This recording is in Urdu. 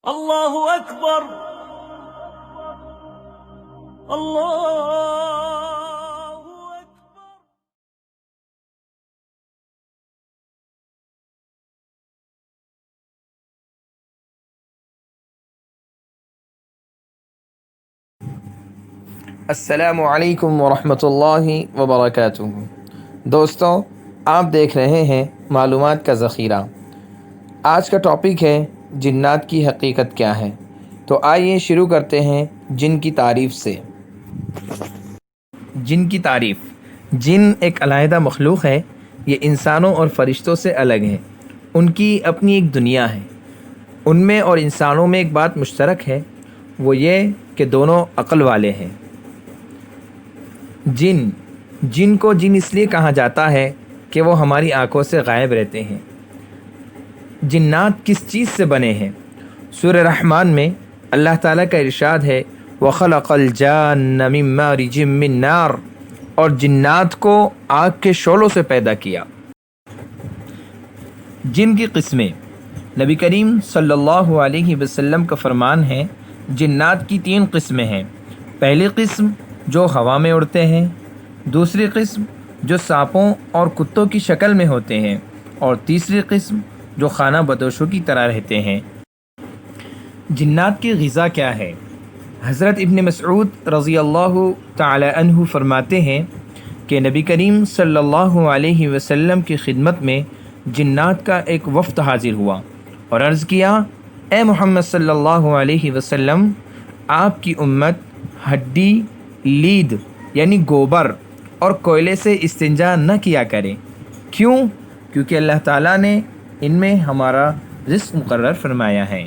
اللہ اکبر اللہ اکبر۔ السلام علیکم ورحمۃ اللہ وبرکاتہ۔ دوستوں، آپ دیکھ رہے ہیں معلومات کا ذخیرہ۔ آج کا ٹاپک ہے جنات کی حقیقت کیا ہے۔ تو آئیے شروع کرتے ہیں جن کی تعریف سے۔ جن کی تعریف۔ جن ایک علیحدہ مخلوق ہے۔ یہ انسانوں اور فرشتوں سے الگ ہے۔ ان کی اپنی ایک دنیا ہے۔ ان میں اور انسانوں میں ایک بات مشترک ہے، وہ یہ کہ دونوں عقل والے ہیں۔ جن کو جن اس لیے کہا جاتا ہے کہ وہ ہماری آنکھوں سے غائب رہتے ہیں۔ جنات کس چیز سے بنے ہیں؟ سورہ رحمان میں اللہ تعالیٰ کا ارشاد ہے وَخَلَقَ الْجَانَّ مِن مَارِجٍ مِّن نَار، اور جنات کو آگ کے شعلوں سے پیدا کیا۔ جن کی قسمیں۔ نبی کریم صلی اللہ علیہ وسلم کا فرمان ہے جنات کی 3 قسمیں ہیں۔ پہلی قسم جو ہوا میں اڑتے ہیں، دوسری قسم جو سانپوں اور کتوں کی شکل میں ہوتے ہیں، اور تیسری قسم جو خانہ بدوشوں کی طرح رہتے ہیں۔ جنات کی غذا کیا ہے؟ حضرت ابن مسعود رضی اللہ تعالی عنہ فرماتے ہیں کہ نبی کریم صلی اللہ علیہ وسلم کی خدمت میں جنات کا ایک وفد حاضر ہوا اور عرض کیا، اے محمد صلی اللہ علیہ وسلم، آپ کی امت ہڈی، لید یعنی گوبر اور کوئلے سے استنجا نہ کیا کرے۔ کیوں؟ کیونکہ اللہ تعالیٰ نے ان میں ہمارا رزق مقرر فرمایا ہے۔